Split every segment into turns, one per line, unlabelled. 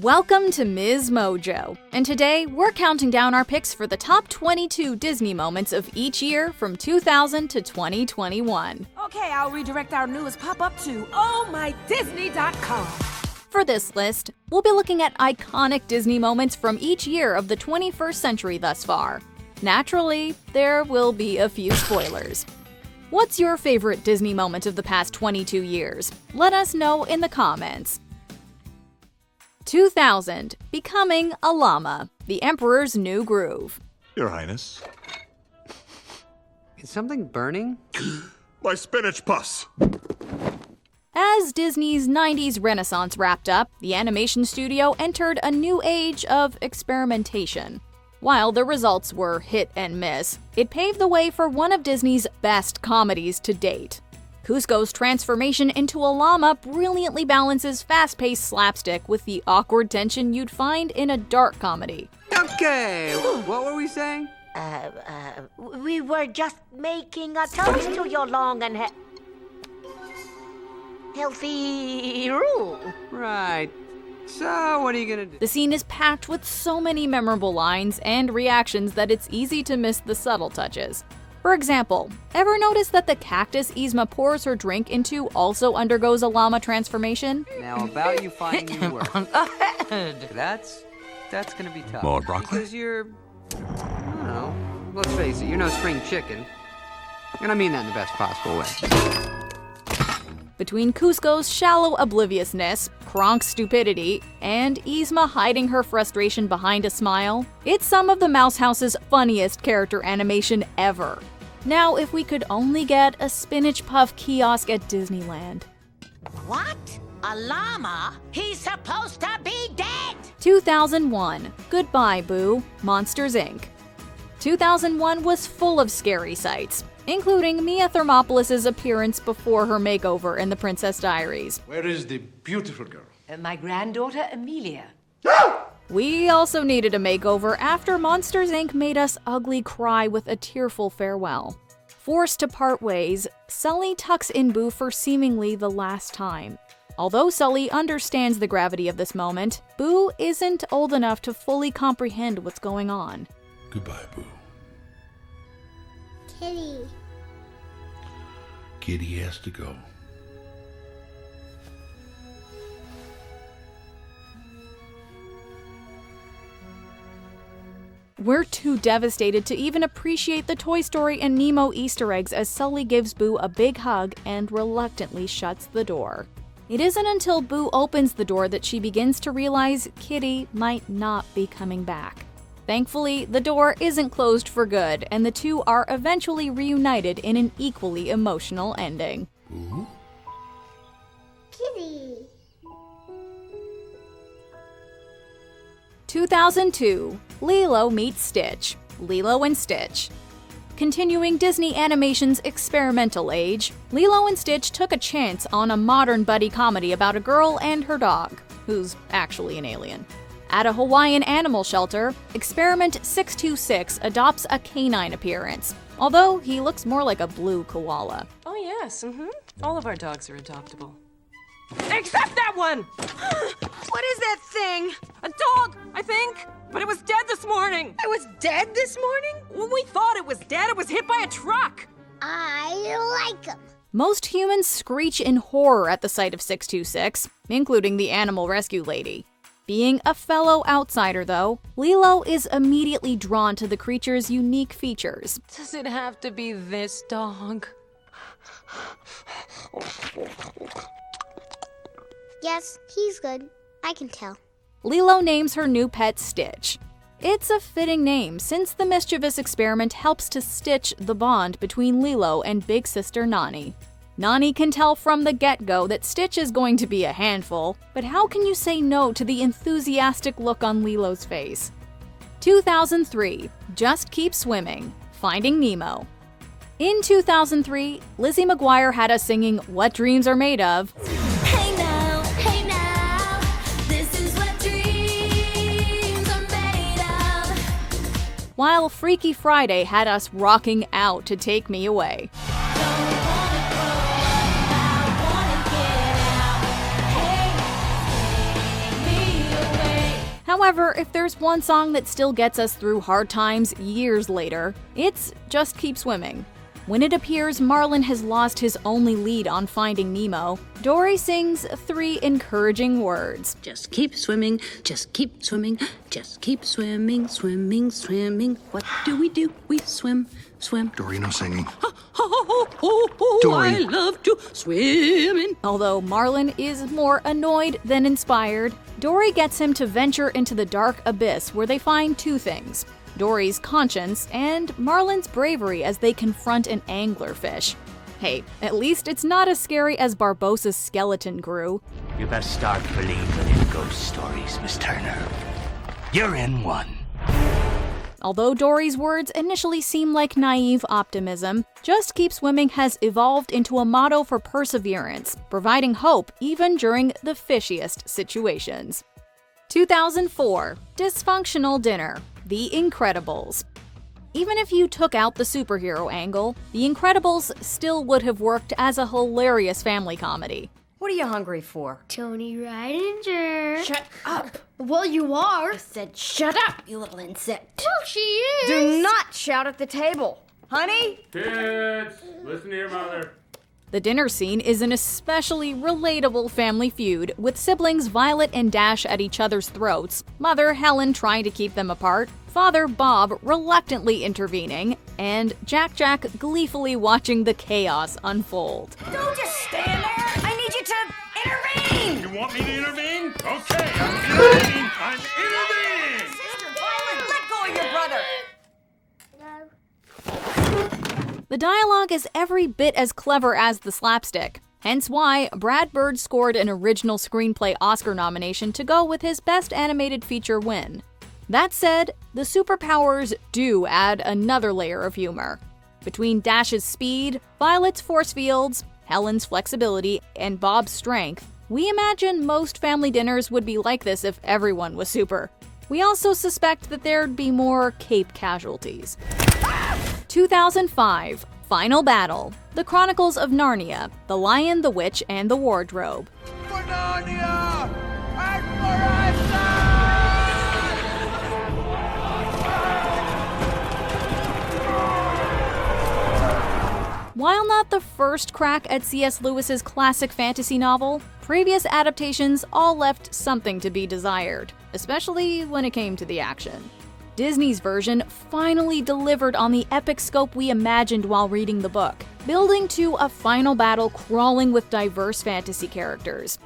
Welcome to MsMojo, and today we're counting down our picks for the top 22 Disney moments of each year from 2000 to 2021.
Okay, I'll redirect our newest pop-up to ohmydisney.com.
For this list, we'll be looking at iconic Disney moments from each year of the 21st century thus far. Naturally, there will be a few spoilers. What's your favorite Disney moment of the past 22 years? Let us know in the comments. 2000, Becoming a Llama, the Emperor's New Groove.
Your Highness.
Is something burning?
My spinach pus!
As Disney's 90s renaissance wrapped up, the animation studio entered a new age of experimentation. While the results were hit and miss, it paved the way for one of Disney's best comedies to date. Kuzco's transformation into a llama brilliantly balances fast-paced slapstick with the awkward tension you'd find in a dark comedy.
Okay, what were we saying?
We were just making a toast to your long and healthy rule.
Right. So, what are you gonna do?
The scene is packed with so many memorable lines and reactions that it's easy to miss the subtle touches. For example, ever notice that the cactus Yzma pours her drink into also undergoes a llama transformation?
Now, about you finding new work. That's gonna be tough.
More broccoli?
Because you're, I don't know, let's face it, you're no spring chicken. And I mean that in the best possible way.
Between Kuzco's shallow obliviousness, Kronk's stupidity, and Yzma hiding her frustration behind a smile, it's some of the Mouse House's funniest character animation ever. Now, if we could only get a spinach puff kiosk at Disneyland.
What? A llama? He's supposed to be dead!
2001, Goodbye Boo, Monsters Inc. 2001 was full of scary sights, including Mia Thermopolis' appearance before her makeover in The Princess Diaries.
Where is the beautiful girl?
My granddaughter, Amelia.
We also needed a makeover after Monsters Inc. made us ugly cry with a tearful farewell. Forced to part ways, Sully tucks in Boo for seemingly the last time. Although Sully understands the gravity of this moment, Boo isn't old enough to fully comprehend what's going on.
Goodbye, Boo.
Kitty.
Kitty has to go.
We're too devastated to even appreciate the Toy Story and Nemo Easter eggs as Sully gives Boo a big hug and reluctantly shuts the door. It isn't until Boo opens the door that she begins to realize Kitty might not be coming back. Thankfully, the door isn't closed for good, and the two are eventually reunited in an equally emotional ending.
Boo?
Kitty.
2002, Lilo meets Stitch, Lilo and Stitch. Continuing Disney Animation's experimental age, Lilo and Stitch took a chance on a modern buddy comedy about a girl and her dog, who's actually an alien. At a Hawaiian animal shelter, Experiment 626 adopts a canine appearance, although he looks more like a blue koala.
Oh, yes, all of our dogs are adoptable.
Except that one! What is that thing? A dog, I think. But it was dead this morning.
I was dead this morning?
When we thought it was dead, it was hit by a truck.
I like them.
Most humans screech in horror at the sight of 626, including the animal rescue lady. Being a fellow outsider, though, Lilo is immediately drawn to the creature's unique features.
Does it have to be this dog?
Yes, he's good. I can tell.
Lilo names her new pet Stitch. It's a fitting name since the mischievous experiment helps to stitch the bond between Lilo and big sister Nani. Nani can tell from the get-go that Stitch is going to be a handful, but how can you say no to the enthusiastic look on Lilo's face? 2003, Just Keep Swimming, Finding Nemo. In 2003, Lizzie McGuire had us singing What Dreams Are Made Of,
Hey now, this is what dreams are made of.
while Freaky Friday had us rocking out to Take Me Away.
Hey, take me away.
However, if there's one song that still gets us through hard times years later, it's Just Keep Swimming. When it appears Marlin has lost his only lead on Finding Nemo, Dory sings 3 encouraging words.
Just keep swimming, just keep swimming, just keep swimming, swimming, swimming. What do? We swim, swim.
Dory, no singing.
Dory. I love to swim.
Although Marlin is more annoyed than inspired, Dory gets him to venture into the dark abyss where they find 2 things: Dory's conscience and Marlin's bravery as they confront an anglerfish. Hey, at least it's not as scary as Barbossa's skeleton crew.
You best start believing in ghost stories, Miss Turner. You're in one.
Although Dory's words initially seem like naive optimism, Just Keep Swimming has evolved into a motto for perseverance, providing hope even during the fishiest situations. 2004, Dysfunctional Dinner, The Incredibles. Even if you took out the superhero angle, The Incredibles still would have worked as a hilarious family comedy.
What are you hungry for?
Tony Ridinger.
Shut up!
Well, you are.
I said shut up, you little insect.
Well, she is.
Do not shout at the table. Honey?
Kids, listen to your mother.
The dinner scene is an especially relatable family feud, with siblings Violet and Dash at each other's throats, mother Helen trying to keep them apart, father Bob reluctantly intervening, and Jack gleefully watching the chaos unfold.
Don't just stand there! I need you to intervene!
You want me to intervene? Okay, I'm intervening! I'm intervening!
Sister Violet, let go of your brother!
The dialogue is every bit as clever as the slapstick, hence why Brad Bird scored an original screenplay Oscar nomination to go with his Best Animated Feature win. That said, the superpowers do add another layer of humor. Between Dash's speed, Violet's force fields, Helen's flexibility, and Bob's strength, we imagine most family dinners would be like this if everyone was super. We also suspect that there'd be more Cape casualties. 2005, Final Battle, The Chronicles of Narnia, The Lion, the Witch, and the Wardrobe.
For Narnia! And for
While not the first crack at C.S. Lewis's classic fantasy novel, previous adaptations all left something to be desired, especially when it came to the action. Disney's version finally delivered on the epic scope we imagined while reading the book, building to a final battle crawling with diverse fantasy characters.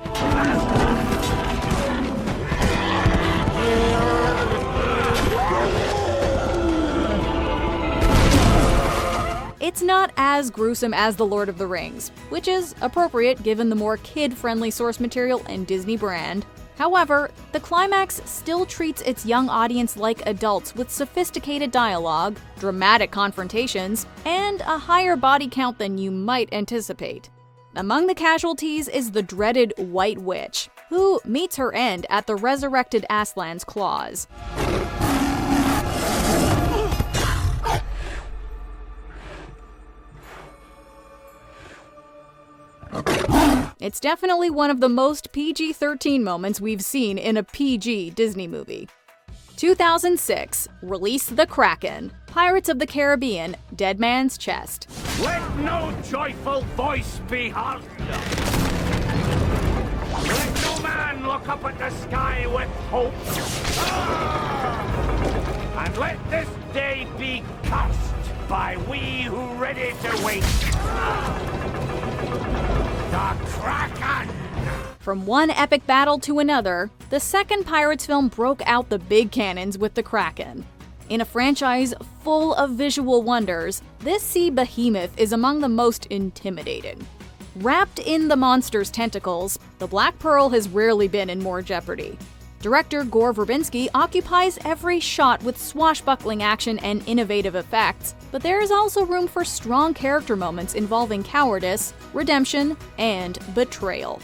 It's not as gruesome as The Lord of the Rings, which is appropriate given the more kid-friendly source material and Disney brand. However, the climax still treats its young audience like adults with sophisticated dialogue, dramatic confrontations, and a higher body count than you might anticipate. Among the casualties is the dreaded White Witch, who meets her end at the resurrected Aslan's claws. It's definitely one of the most PG-13 moments we've seen in a PG Disney movie. 2006, Release the Kraken, Pirates of the Caribbean, Dead Man's Chest.
Let no joyful voice be heard. Let no man look up at the sky with hope. And let this day be cursed by we who ready to wait. The Kraken!
From one epic battle to another, the second Pirates film broke out the big cannons with the Kraken. In a franchise full of visual wonders, this sea behemoth is among the most intimidating. Wrapped in the monster's tentacles, the Black Pearl has rarely been in more jeopardy. Director Gore Verbinski occupies every shot with swashbuckling action and innovative effects, but there is also room for strong character moments involving cowardice, redemption, and betrayal.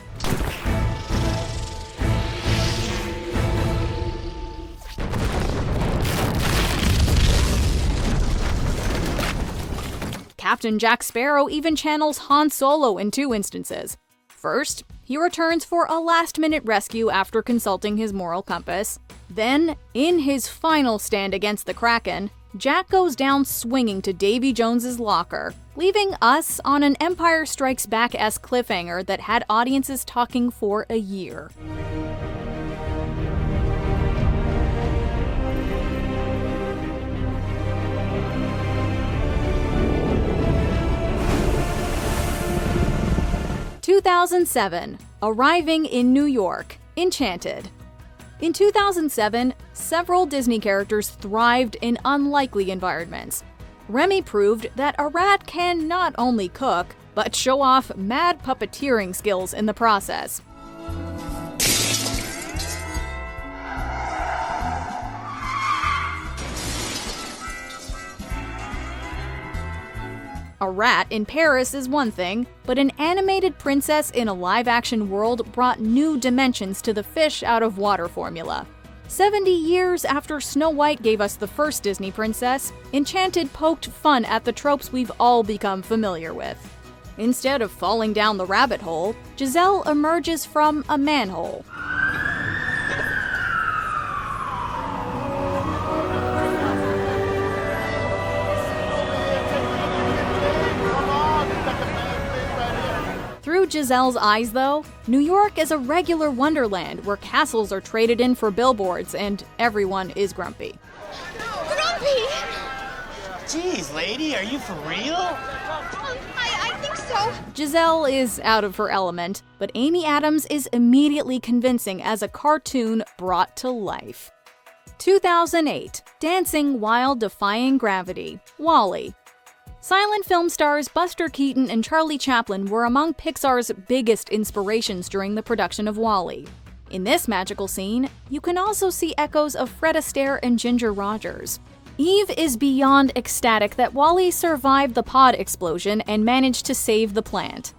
Captain Jack Sparrow even channels Han Solo in 2 instances. First, he returns for a last-minute rescue after consulting his moral compass. Then, in his final stand against the Kraken, Jack goes down swinging to Davy Jones's locker, leaving us on an Empire Strikes Back-esque cliffhanger that had audiences talking for a year. (2007) Arriving in New York, Enchanted. In 2007, several Disney characters thrived in unlikely environments. Remy proved that a rat can not only cook, but show off mad puppeteering skills in the process. A rat in Paris is one thing, but an animated princess in a live-action world brought new dimensions to the fish out of water formula. 70 years after Snow White gave us the first Disney princess, Enchanted poked fun at the tropes we've all become familiar with. Instead of falling down the rabbit hole, Giselle emerges from a manhole. Through Giselle's eyes, though, New York is a regular wonderland where castles are traded in for billboards and everyone is grumpy.
Grumpy!
Jeez, lady, are you for real?
I think so.
Giselle is out of her element, but Amy Adams is immediately convincing as a cartoon brought to life. 2008, Dancing While Defying Gravity, WALL-E. Silent film stars Buster Keaton and Charlie Chaplin were among Pixar's biggest inspirations during the production of WALL-E. In this magical scene, you can also see echoes of Fred Astaire and Ginger Rogers. Eve is beyond ecstatic that WALL-E survived the pod explosion and managed to save the plant.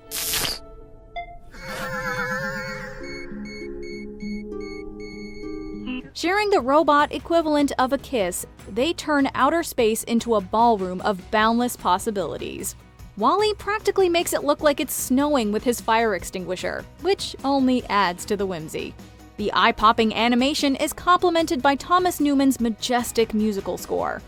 Sharing the robot equivalent of a kiss, they turn outer space into a ballroom of boundless possibilities. WALL-E practically makes it look like it's snowing with his fire extinguisher, which only adds to the whimsy. The eye-popping animation is complemented by Thomas Newman's majestic musical score.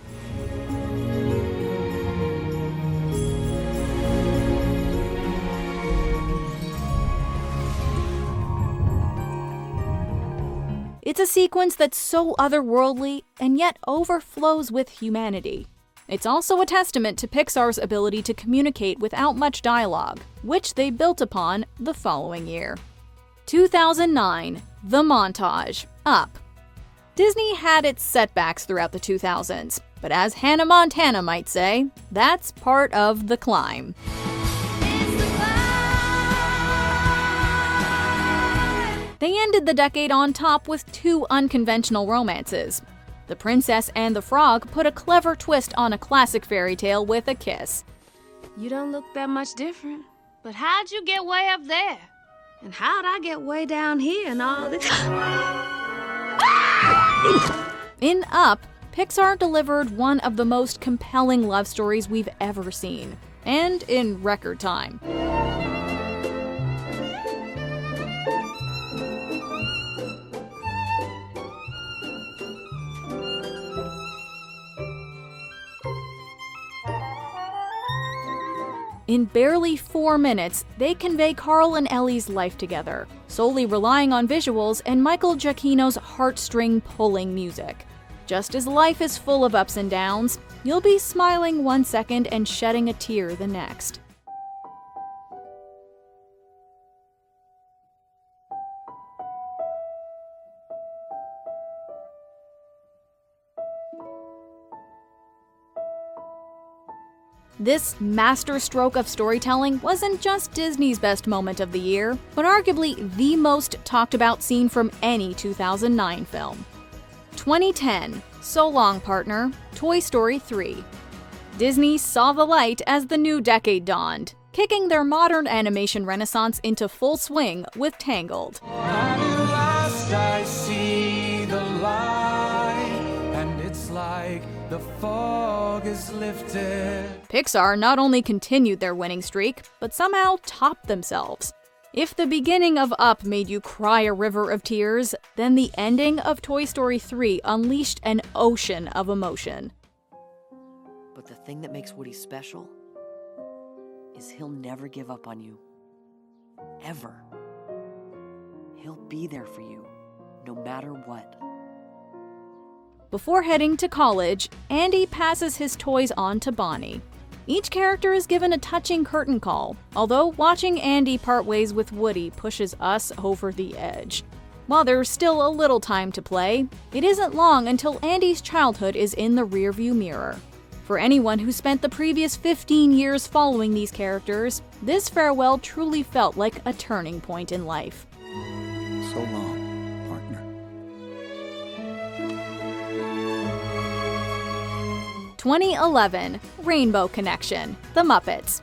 It's a sequence that's so otherworldly and yet overflows with humanity. It's also a testament to Pixar's ability to communicate without much dialogue, which they built upon the following year. 2009, The Montage, Up. Disney had its setbacks throughout the 2000s, but as Hannah Montana might say, that's part of the climb. They ended the decade on top with two unconventional romances. The Princess and the Frog put a clever twist on a classic fairy tale with a kiss.
You don't look that much different. But how'd you get way up there? And how'd I get way down here and all this?
In Up, Pixar delivered one of the most compelling love stories we've ever seen, and in record time. In barely 4 minutes, they convey Carl and Ellie's life together, solely relying on visuals and Michael Giacchino's heartstring-pulling music. Just as life is full of ups and downs, you'll be smiling one second and shedding a tear the next. This masterstroke of storytelling wasn't just Disney's best moment of the year, but arguably the most talked about scene from any 2009 film. 2010, So Long Partner, Toy Story 3. Disney saw the light as the new decade dawned, kicking their modern animation renaissance into full swing with Tangled.
At last I see the light, and it's like the fog is lifted.
Pixar not only continued their winning streak, but somehow topped themselves. If the beginning of Up made you cry a river of tears, then the ending of Toy Story 3 unleashed an ocean of emotion.
But the thing that makes Woody special is he'll never give up on you. Ever. He'll be there for you, no matter what.
Before heading to college, Andy passes his toys on to Bonnie. Each character is given a touching curtain call, although watching Andy part ways with Woody pushes us over the edge. While there's still a little time to play, it isn't long until Andy's childhood is in the rearview mirror. For anyone who spent the previous 15 years following these characters, this farewell truly felt like a turning point in life.
So long, partner.
2011, Rainbow Connection, The Muppets.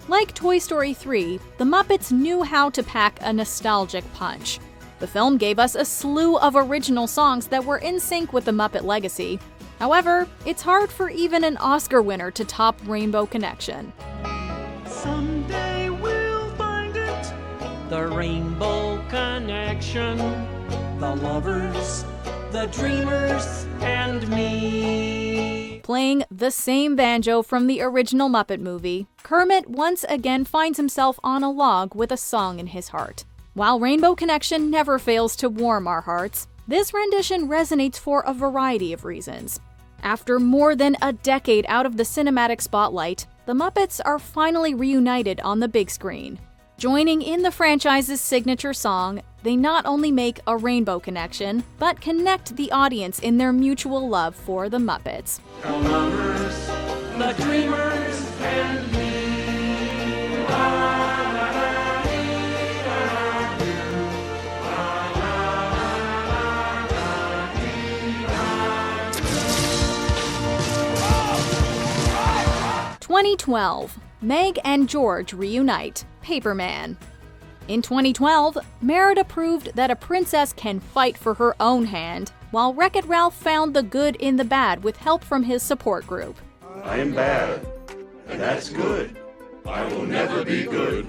Like Toy Story 3, The Muppets knew how to pack a nostalgic punch. The film gave us a slew of original songs that were in sync with the Muppet legacy. However, it's hard for even an Oscar winner to top Rainbow Connection.
Someday we'll find it. The Rainbow Connection. The lovers, the dreamers, and me.
Playing the same banjo from the original Muppet movie, Kermit once again finds himself on a log with a song in his heart. While Rainbow Connection never fails to warm our hearts, this rendition resonates for a variety of reasons. After more than a decade out of the cinematic spotlight, the Muppets are finally reunited on the big screen. Joining in the franchise's signature song, they not only make a rainbow connection, but connect the audience in their mutual love for the Muppets.
The lovers, the dreamers, and me.
2012, Meg and George reunite, Paperman. In 2012, Merida proved that a princess can fight for her own hand, while Wreck-It Ralph found the good in the bad with help from his support group.
I am bad, and that's good. I will never be good,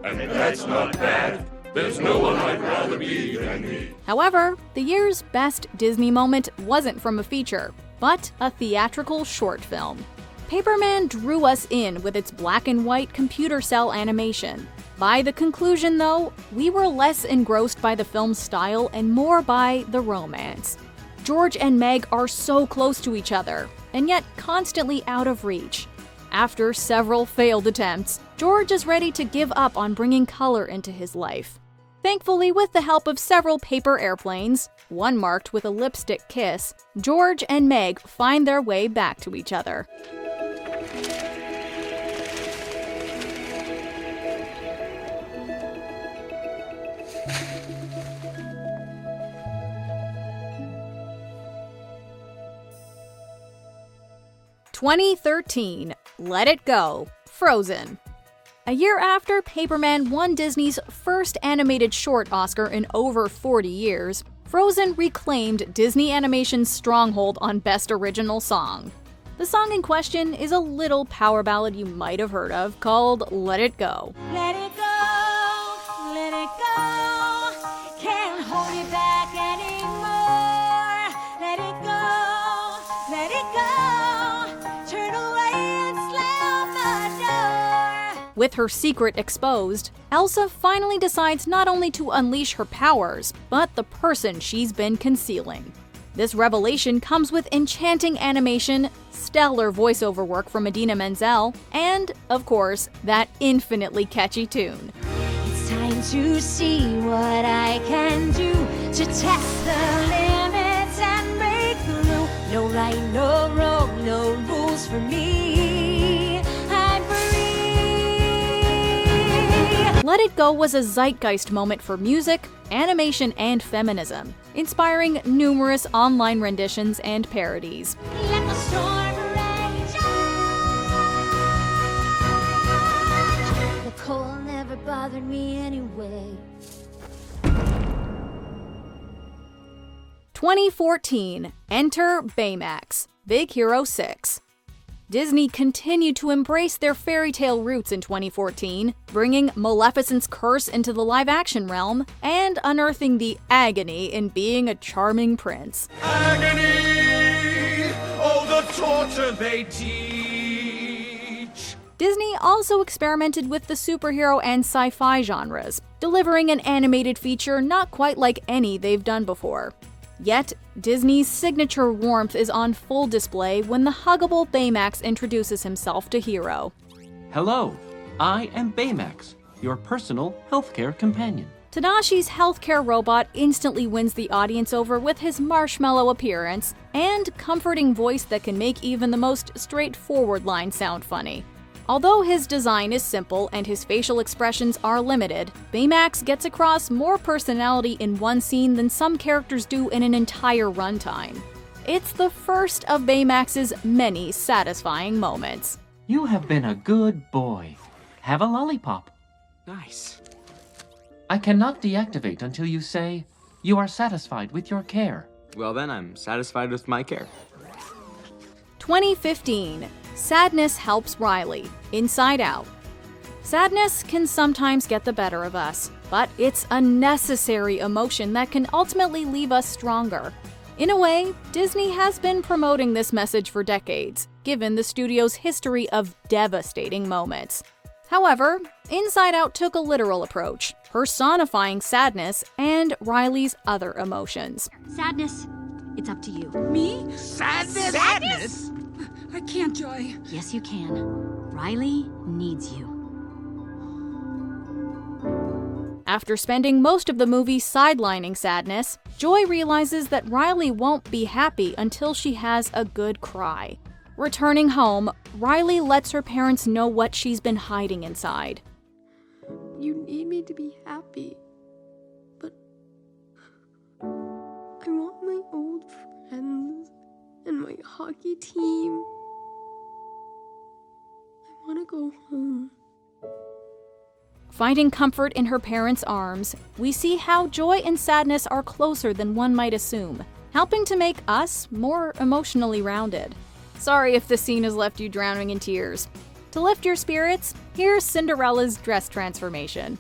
and that's not bad. There's no one I'd rather be than me.
However, the year's best Disney moment wasn't from a feature, but a theatrical short film. Paperman drew us in with its black and white computer cell animation. By the conclusion, though, we were less engrossed by the film's style and more by the romance. George and Meg are so close to each other, and yet constantly out of reach. After several failed attempts, George is ready to give up on bringing color into his life. Thankfully, with the help of several paper airplanes, one marked with a lipstick kiss, George and Meg find their way back to each other. (2013) Let It Go, Frozen. A year after Paperman won Disney's first animated short Oscar in over 40 years, Frozen reclaimed Disney Animation's stronghold on Best Original Song. The song in question is a little power ballad you might have heard of called Let It Go.
Let it go, let it go, can't hold it back anymore. Let it go, turn away and slam the door.
With her secret exposed, Elsa finally decides not only to unleash her powers, but the person she's been concealing. This revelation comes with enchanting animation, stellar voiceover work from Idina Menzel, and, of course, that infinitely catchy tune.
It's time to see what I can do to test the limits and break through. No right, no wrong, no rules for me. I'm free.
Let It Go was a zeitgeist moment for music, animation, and feminism, inspiring numerous online renditions and parodies.
Let the storm rage on. The cold never bothered me anyway.
2014, enter Baymax, Big Hero 6. Disney continued to embrace their fairy tale roots in 2014, bringing Maleficent's curse into the live-action realm and unearthing the agony in being a charming prince.
Agony! Oh, the torture they teach!
Disney also experimented with the superhero and sci-fi genres, delivering an animated feature not quite like any they've done before. Yet, Disney's signature warmth is on full display when the huggable Baymax introduces himself to Hero.
Hello, I am Baymax, your personal healthcare companion.
Tadashi's healthcare robot instantly wins the audience over with his marshmallow appearance and comforting voice that can make even the most straightforward lines sound funny. Although his design is simple and his facial expressions are limited, Baymax gets across more personality in one scene than some characters do in an entire runtime. It's the first of Baymax's many satisfying moments.
You have been a good boy. Have a lollipop.
Nice.
I cannot deactivate until you say, you are satisfied with your care.
Well then, I'm satisfied with my care.
2015. Sadness helps Riley, Inside Out. Sadness can sometimes get the better of us, but it's a necessary emotion that can ultimately leave us stronger. In a way, Disney has been promoting this message for decades, given the studio's history of devastating moments. However, Inside Out took a literal approach, personifying sadness and Riley's other emotions.
Sadness, it's up to you.
Me? Sadness? Sadness?
I can't, Joy. Yes, you can. Riley needs you.
After spending most of the movie sidelining sadness, Joy realizes that Riley won't be happy until she has a good cry. Returning home, Riley lets her parents know what she's been hiding inside.
You need me to be happy, but I want my old friends and my hockey team. I want to go home.
Finding comfort in her parents' arms, we see how joy and sadness are closer than one might assume, helping to make us more emotionally rounded. Sorry if this scene has left you drowning in tears. To lift your spirits, here's Cinderella's dress transformation.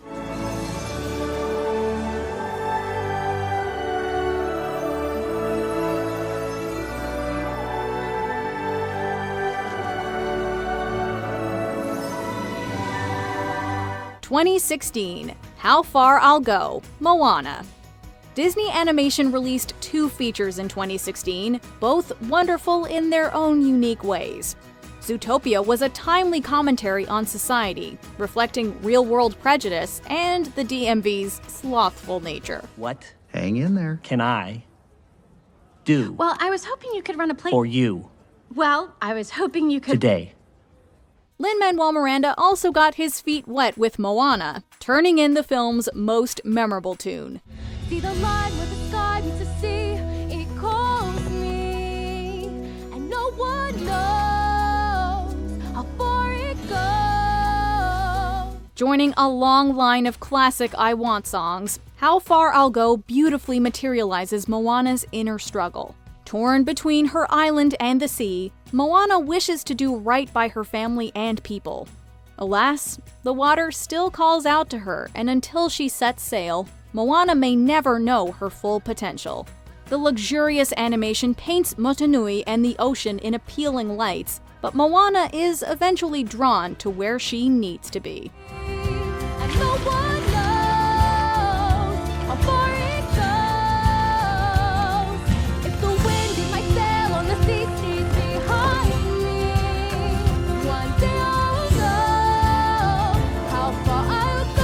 (2016) How Far I'll Go, Moana. Disney Animation released 2 features in 2016, both wonderful in their own unique ways. Zootopia was a timely commentary on society, reflecting real-world prejudice and the DMV's slothful nature.
What?
Hang in there.
Can I do
Well, I was hoping you could run a play.
for you
Well, I was hoping you could.
today?
Lin-Manuel Miranda also got his feet wet with Moana, turning in the film's most memorable tune.
See the line where the sky meets the sea. It calls me, and no one knows how far it goes.
Joining a long line of classic I Want songs, How Far I'll Go beautifully materializes Moana's inner struggle. Torn between her island and the sea, Moana wishes to do right by her family and people. Alas, the water still calls out to her, and until she sets sail, Moana may never know her full potential. The luxurious animation paints Motunui and the ocean in appealing lights, but Moana is eventually drawn to where she needs to be.
And no one knows how far it goes. If the wind in my sail on the sea stays behind me, one day I'll know how far I'll go.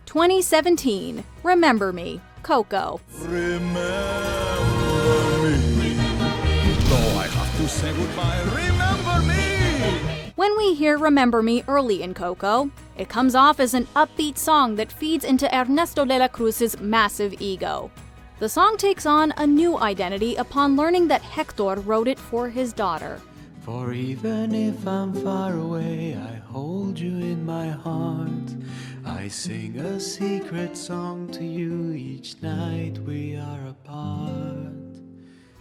2017, Remember Me, Coco.
Though I have to say goodbye, remember me!
When we hear Remember Me early in Coco, it comes off as an upbeat song that feeds into Ernesto de la Cruz's massive ego. The song takes on a new identity upon learning that Hector wrote it for his daughter.
For even if I'm far away, I hold you in my heart. I sing a secret song to you each night we are apart.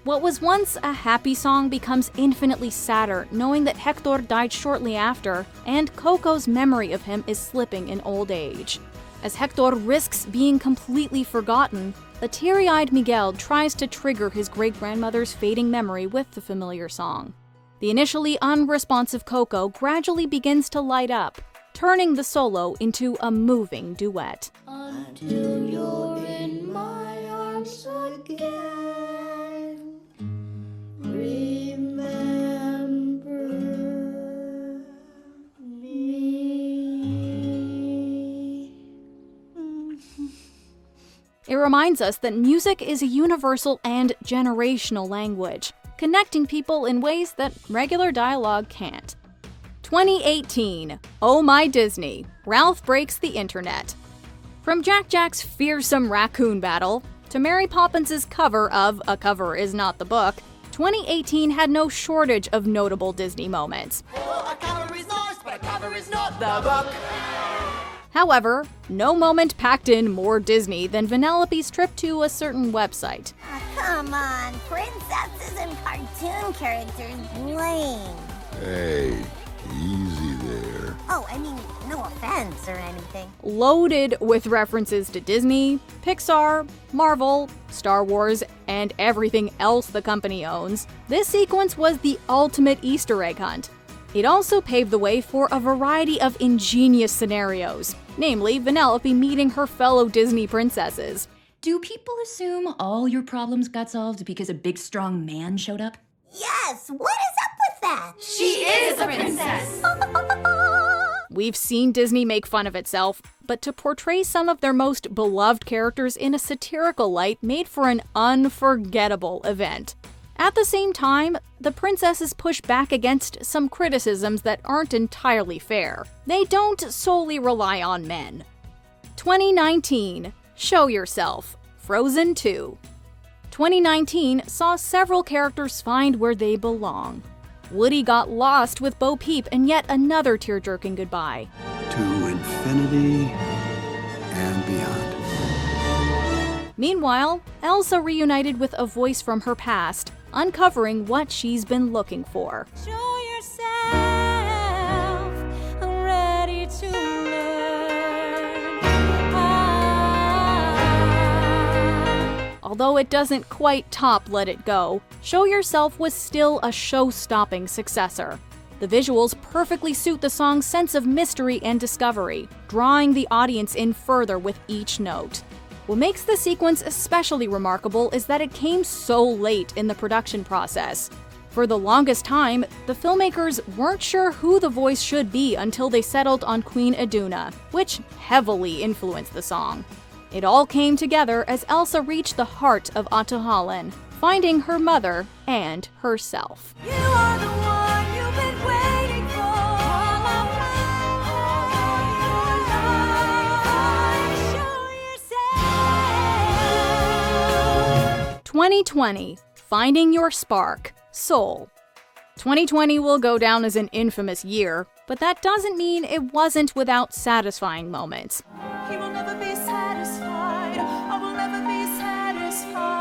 What was once a happy song becomes infinitely sadder, knowing that Hector died shortly after, and Coco's memory of him is slipping in old age. As Hector risks being completely forgotten, the teary-eyed Miguel tries to trigger his great-grandmother's fading memory with the familiar song. The initially unresponsive Coco gradually begins to light up, turning the solo into a moving duet.
Until you're in my arms again, remember me.
It reminds us that music is a universal and generational language, connecting people in ways that regular dialogue can't. 2018, Oh My Disney, Ralph Breaks the Internet. From Jack Jack's fearsome raccoon battle to Mary Poppins' cover of A Cover Is Not the Book, 2018 had no shortage of notable Disney moments.
A cover is nice, but a cover is not the book.
However, no moment packed in more Disney than Vanellope's trip to a certain website.
Come on, princesses and cartoon characters, lame.
Hey, easy there.
Oh, I mean, no offense or anything.
Loaded with references to Disney, Pixar, Marvel, Star Wars, and everything else the company owns, this sequence was the ultimate Easter egg hunt. It also paved the way for a variety of ingenious scenarios, namely Vanellope meeting her fellow Disney princesses.
Do people assume all your problems got solved because a big strong man showed up?
Yes, what is up with that?
She is a princess!
We've seen Disney make fun of itself, but to portray some of their most beloved characters in a satirical light made for an unforgettable event. At the same time, the princesses push back against some criticisms that aren't entirely fair. They don't solely rely on men. 2019, Show Yourself, Frozen 2. 2019 saw several characters find where they belong. Woody got lost with Bo Peep in yet another tear-jerking goodbye.
To infinity and beyond.
Meanwhile, Elsa reunited with a voice from her past, uncovering what she's been looking for.
Show yourself ready to learn.
Although it doesn't quite top Let It Go, Show Yourself was still a show-stopping successor. The visuals perfectly suit the song's sense of mystery and discovery, drawing the audience in further with each note. What makes the sequence especially remarkable is that it came so late in the production process. For the longest time, the filmmakers weren't sure who the voice should be until they settled on Queen Iduna, which heavily influenced the song. It all came together as Elsa reached the heart of Ahtohallan, finding her mother and herself.
You are the one you've been waiting for.
2020, Finding Your Spark, Soul. 2020 will go down as an infamous year, but that doesn't mean it wasn't without satisfying moments.
He will never be satisfied. I will never be satisfied.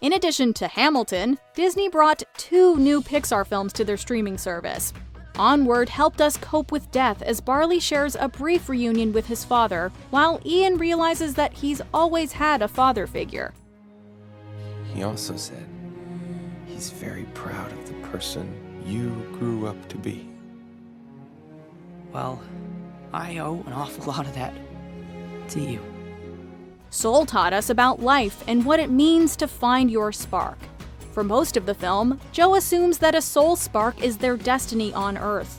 In addition to Hamilton, Disney brought 2 new Pixar films to their streaming service. Onward helped us cope with death as Barley shares a brief reunion with his father, while Ian realizes that he's always had a father figure.
He also said he's very proud of the person you grew up to be.
Well, I owe an awful lot of that to you.
Soul taught us about life and what it means to find your spark. For most of the film, Joe assumes that a soul spark is their destiny on Earth.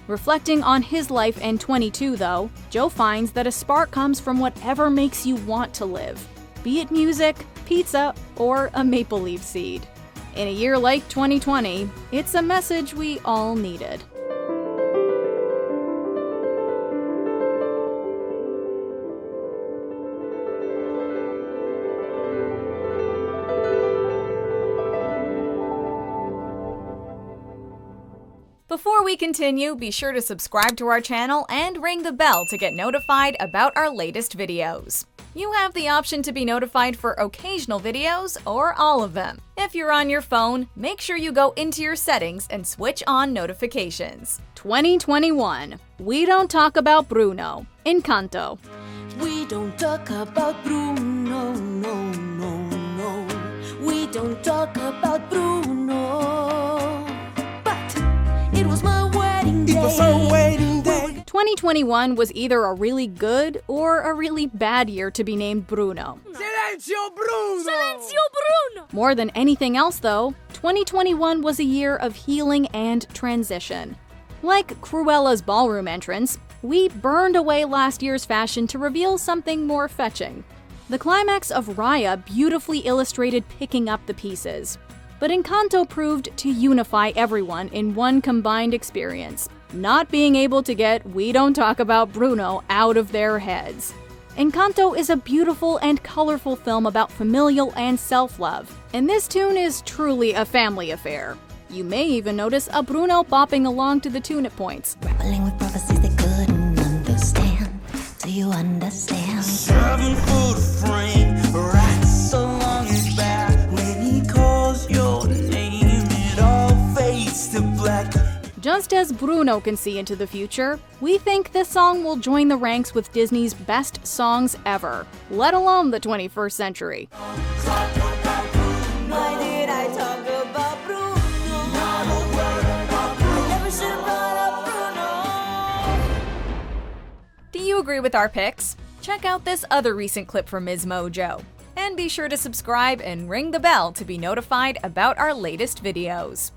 Reflecting on his life in 22, though, Joe finds that a spark comes from whatever makes you want to live, be it music, pizza, or a maple leaf seed. In a year like 2020, it's a message we all needed. Before we continue, be sure to subscribe to our channel and ring the bell to get notified about our latest videos. You have the option to be notified for occasional videos or all of them. If you're on your phone, make sure you go into your settings and switch on notifications. 2021. We don't talk about Bruno. Encanto.
We don't talk about Bruno, no, no, no. We don't talk about Bruno. But it was my wedding day. It was our wedding day.
2021 was either a really good or a really bad year to be named Bruno.
Silencio, Bruno!
Silencio, Bruno!
More than anything else, though, 2021 was a year of healing and transition. Like Cruella's ballroom entrance, we burned away last year's fashion to reveal something more fetching. The climax of Raya beautifully illustrated picking up the pieces. But Encanto proved to unify everyone in one combined experience, not being able to get We Don't Talk About Bruno out of their heads. Encanto is a beautiful and colorful film about familial and self-love, and this tune is truly a family affair. You may even notice a Bruno bopping along to the tune at points.
Grappling with prophecies they couldn't understand. Do you understand?
7 foot frame, rats along his back. When he calls your name, it all fades to black.
Just as Bruno can see into the future, we think this song will join the ranks with Disney's best songs ever, let alone the 21st century.
Why did I talk about Bruno? I never should have brought up Bruno.
Do you agree with our picks? Check out this other recent clip from MsMojo. And be sure to subscribe and ring the bell to be notified about our latest videos.